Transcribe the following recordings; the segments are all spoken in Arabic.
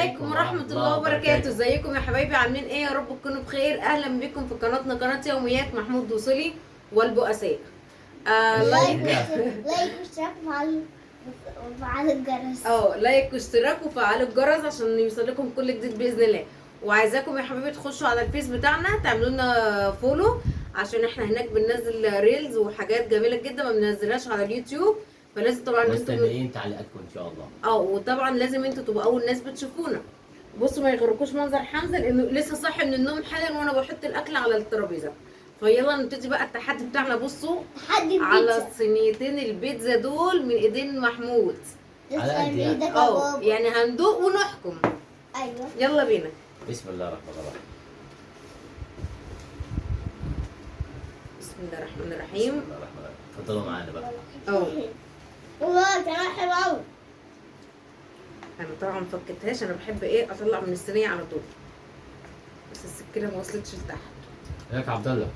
عليكم ورحمة الله وبركاته. ازيكم يا حبايبي؟ عاملين ايه؟ يا رب تكونوا بخير. اهلا بكم في قناتنا، قناة يوميات محمود دوصلي والبؤساء. لايك لايك واشتراك وفعل الجرس. لايك واشتراك وفعلوا الجرس عشان يوصل لكم كل جديد باذن الله. وعايزاكم يا حبايبي تخشوا على الفيس بتاعنا، تعملوا لنا فولو، عشان احنا هناك بننزل ريلز وحاجات جميله جدا ما بننزلهاش على اليوتيوب. فلازم طبعا انتوا مستنيين تعليقاتكم ان شاء الله. وطبعا لازم انتوا تبقوا اول ناس بتشوفونا. بصوا ما يغركوش منظر حمزه لانه لسه صاحي من النوم حالا وانا بحط الاكل على الترابيزه. فيلا نبتدي بقى التحدي بتاعنا. بصوا تحدي على البيتزا. الصينيتين البيتزا دول من ايدين محمود. على قد تسلم يعني. ايدك يا بابا. يعني هندوق ونحكم. ايوه يلا بينا. بسم الله الرحمن الرحيم. بسم الله الرحمن بسم الرحيم. الله الرحمن الرحيم. اتفضلوا معانا بقى. والله كمان حلو قوي. انا طبعا ما فكتهاش، انا بحب ايه اطلع من الصينيه على طول، بس السكينه ما وصلتش لتحت. هيك عبد الله.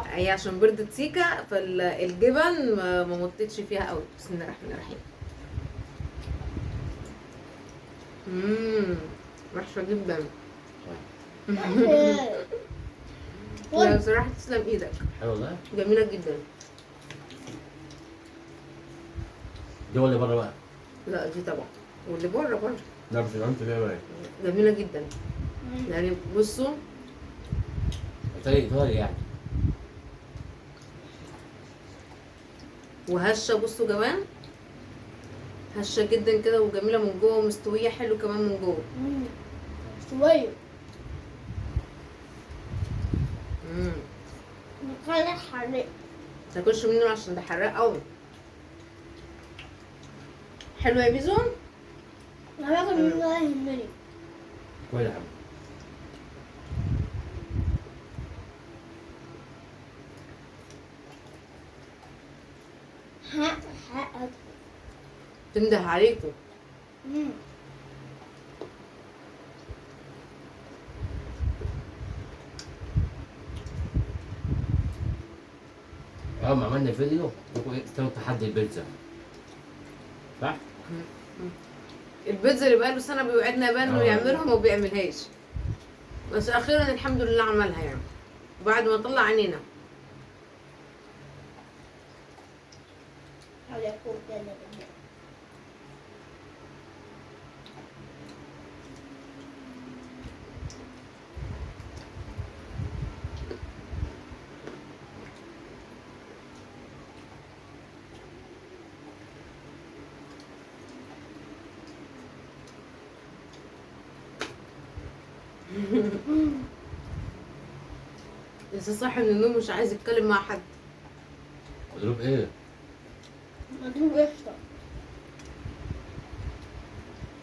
هي عشان بردت سيكا فالجبن ما مطتش فيها قوي. بسم الله الرحمن الرحيم. وحشه جدا. لا بصراحه تسلم ايدك، حلو والله. جميله جدا. دي ولا بره بقى؟ لا دي طبعا، واللي بره برضه لا مش انت فيها بقى. جميله جدا. يعني بصوا طريق ايطالي يعني. وهشه، بصوا كمان هشه جدا كده وجميله من جوه ومستويه حلو كمان من جوه. شوية نخلي حرق. تاكلش منه عشان ده حراق قوي. حلو يا بيزو. انا باكل منه ولا يهمني. كويس يا حبيبي. حق. تنده عليكم. اول ما عملنا فيديو استوى تحدي البيتزا. صح؟ البيتزا اللي بقاله سنه بيوعدنا بقى انه يعملها وما بيعملهاش، بس اخيرا الحمد لله عملها يعني بعد ما طلع عينينا. لسه صاحي من النوم مش عايز يتكلم مع حد. مضروب ايه؟ مضروب قشطة.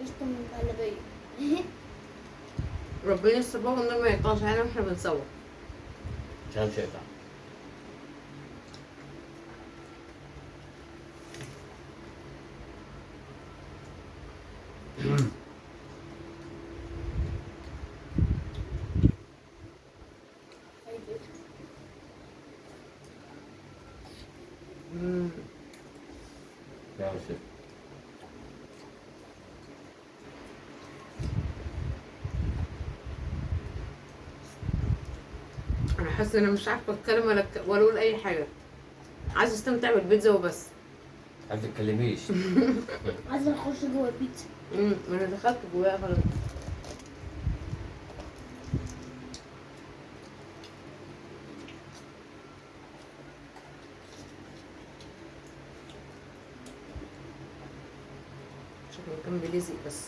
قشطة من القلبية. ربنا يستر بقى والنور ما يقطعش علينا واحنا بنصور. عشان شايفها. يا شيخ. انا حاسه ان انا مش عارفه اتكلم ولا اقول اي حاجه. عايزه استمتع بالبيتزا وبس. ما تتكلميش. عايزة اخش جوه البيتزا. ما انا دخلت جواها خلاص. شكله كان بليزق بس.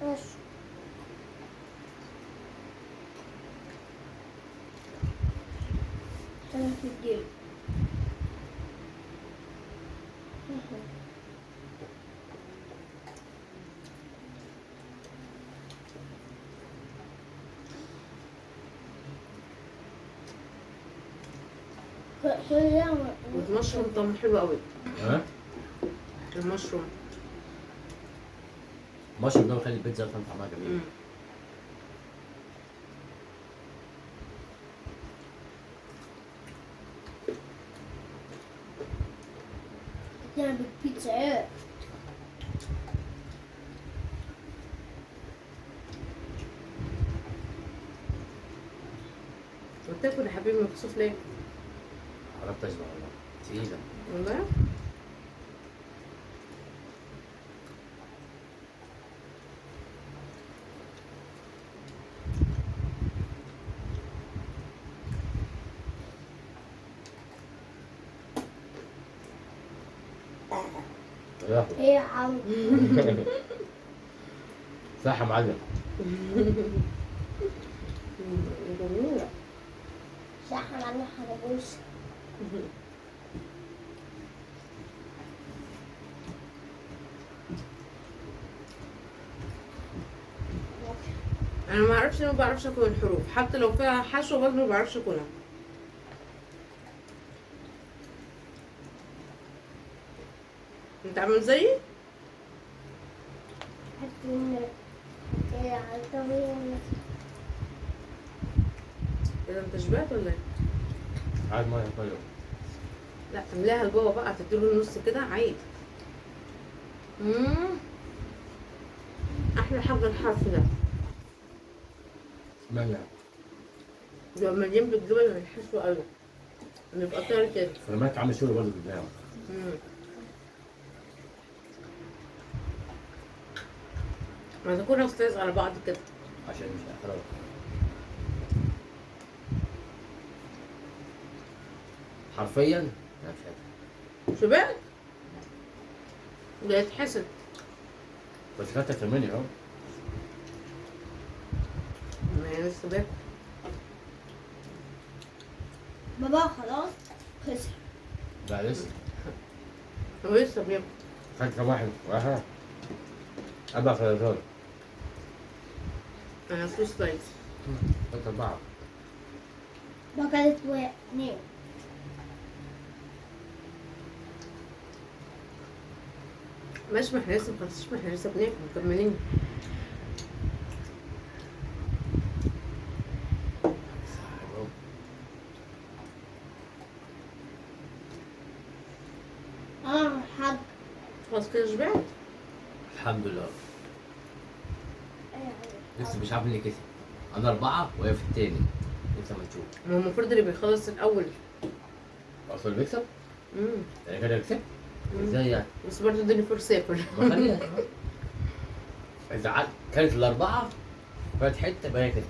ماشي. عشان في الجيل. والمشروم طعمه حلو قوي. ها؟ المشروم. المشروم ده بيخلي البيتزا اصلا طعمها مم. جميل. انا بالبيتزا ايه؟ وتاكل يا حبيبي مكسوف ليه؟ قربت اشبع والله. تقيلة. والله ياخد. ايه يا عم؟ صح يا معلم. جميلة. صح انا عامل حربوش. انا ما اعرفش، انا ما بعرفش اكل الحروف حتى لو فيها حشو برضه ما بعرفش اكلها. انت عامل زيي؟ حتى ان ايه على طريقة اذا انت شبعت ولا ايه؟ عاد ميه طيب. لا املاها لبابا بقى، تديله النص كده عيب. احلى حاجه الحرف ده مانع. بيبقى مليان بالجبن والحشو قوي، بيبقى طاير كده. فرماك عامل شغل برضه بالبتاع. مم. ما تكون استاذ على بعض كده. عشان مش احرار. حرفيا انا مش قادر. شبعت؟ ده يتحسد. بس كانت تكملي اهو. ما هي لسه باكل. بابا خلاص خسر. لا لسه. هو لسه بياكل. خدت كام واحد؟ واحد. 4 خيارات. انا فلوس سلايس. خدت 4. بقالت اتنين. ماشي، ما احنا لسه مخلصناش، ما احنا لسه بناكل مكملين. حق. خلاص كده شبعت؟ الحمد لله. ايه لسه مش عارف مين اللي كسب. انا 4 وهي في التاني. لسه ما نشوف. ما هو المفروض اللي بيخلص الاول. اصل بيكسب؟ امم يعني كده يكسب؟ ازاي يعني؟ بس برضه ادوني فرصه اكل. ما خليها. اذا كانت ال4 فات حته يبقى هي كده.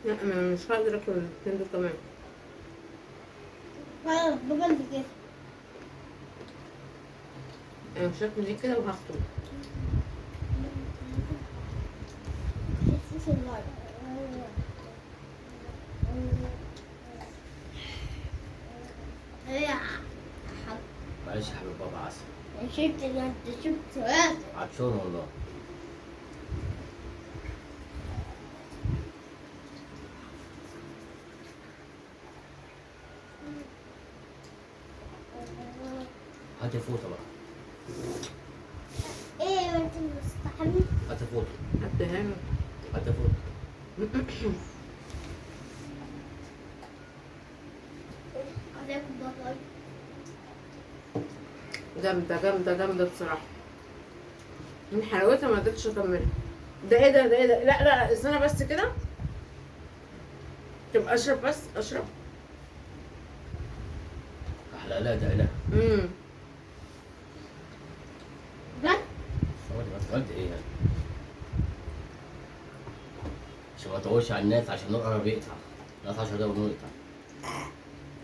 لا انا مش هقدر اكل الاثنين دول كمان. خلاص بابا انت كده. انا مش هاكل دي كده وهخطب. حسيت النار. ايه يا حق. معلش يا حبيب بابا عسل. شفت ان انت شفت واحد. عطشان والله. هات الفوطه بقى. ايه انت مستحمل؟ هات الفوطه. اديها له. هات الفوطه. عليكم بابا. جامده جامده جامده بصراحه. من حلاوتها ما قدرتش اكملها. ده ايه ده ايه ده؟ لا لا لا استنى بس كده. طب اشرب بس اشرب. احلى لا ده اله. بجد؟ ثواني بس قلت ايه يعني؟ عشان ما اطولش على الناس عشان النور قرب يقطع. لا 10 دقايق والنور يقطع.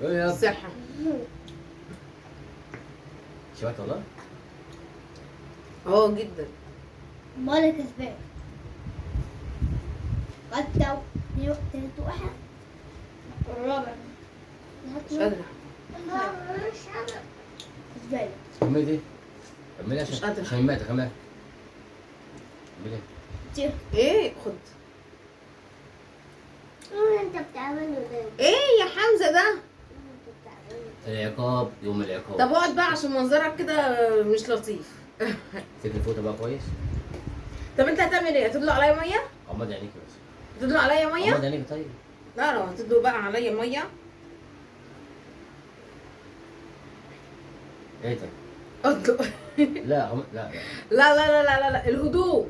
ايه يا ابني؟ الصحه. شبعت والله؟ جدا. مالك كسبان. قد تالت واحد. الرابع. مش قادره. كسبان. كملي دي. كملي مش عشان قادرة. عشان مات كمان. كملي. ايه خد. انت بتعمله ده. ايه يا حمزه ده؟ انت بتعمله. العقاب يوم العقاب. طب اقعد بقى عشان منظرك كده مش لطيف. تكني الفوطه بقى كويس. طب انت هتعمل ايه؟ هتدلق عليا ميه؟ غمضي عينيكي بس. هتدلق عليا ميه؟ غمضي عينيكي طيب. لا لو هتدلق بقى عليا ميه ايه ده؟ اطلق. لا لا لا لا لا لا لا الهدوم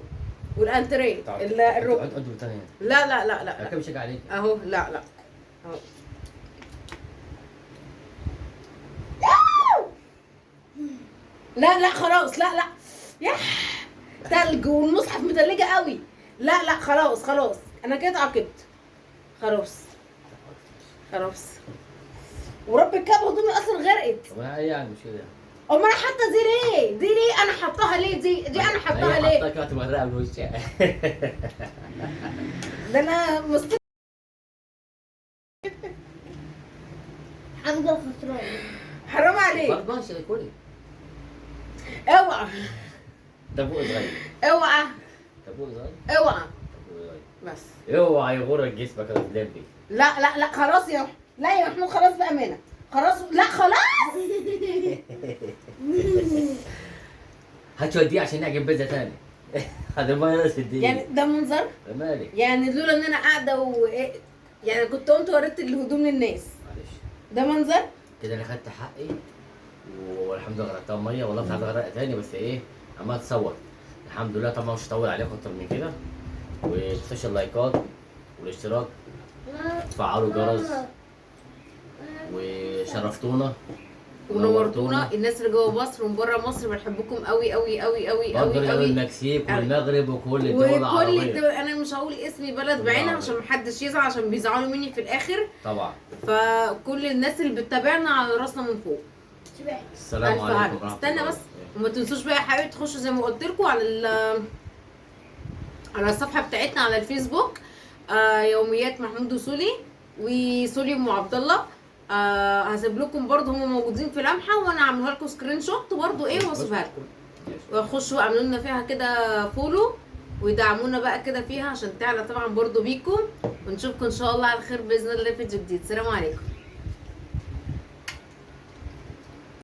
والانتريه الركن. اقعد تاني. لا لا لا لا انا كده بشجع عليك. اهو لا لا اهو. لا لا خلاص لا لا يا تلج والمصحف متلجه قوي. لا لا خلاص خلاص انا كده اتعاقبت. خلاص خلاص ورب الكعبه هدومي اصلا غرقت. طب ايه يعني مش كده؟ امال انا حاطه دي ليه؟ دي ليه انا حطاها ليه؟ دي انا حطاها ليه؟ حطها كده تبقى من وشها. ده انا حمزة خسران. حرام عليك. ماشي كلي. اوعى تابوق صغير. اوعى تابوق صغير. اوعى تابوق صغير. بس. اوعى يغرك جسمك يا فليبي. لا لا لا خلاص يا لا يا محمود خلاص بأمانة. خلاص لا خلاص. هتوديه عشان نعجب بيتزا تاني. هذا ما ناس الدنيا. يعني ده منظر؟ مالك؟ يعني لولا ان انا قاعده يعني كنت قمت وريت الهدوم للناس. معلش. ده منظر؟ كده انا خدت حقي والحمد لله غرقتها ميه والله مش عايز اغرق تاني بس ايه عمال اتصور. الحمد لله طبعا مش هطول عليكم اكتر من كده وتخش اللايكات والاشتراك تفعلوا الجرس وشرفتونا ونورتونا. الناس اللي جوه مصر ومن بره مصر بنحبكم قوي قوي قوي قوي برضه قوي من قوي. المكسيك والمغرب وكل الدول وكل العربيه. انا مش هقول اسمي بلد بعينها عشان محدش يزعل عشان بيزعلوا مني في الاخر. طبعا. فكل الناس اللي بتتابعنا على راسنا من فوق. السلام ألف عليكم عافية. ورحمه استنى الله. بس وما تنسوش بقى يا حبايبي تخشوا زي ما قلت لكم على الصفحه بتاعتنا على الفيسبوك يوميات محمود وسولي وسولي ام عبد الله. هسيب لكم برضه هم موجودين في لمحه وانا عاملها لكم سكرين شوت برضه ايه واوصفها لكم. وخشوا اعملوا لنا فيها كده فولو ويدعمونا بقى كده فيها عشان تعلى طبعا برضه بيكم ونشوفكم ان شاء الله على خير باذن الله في فيديو جديد. سلام عليكم.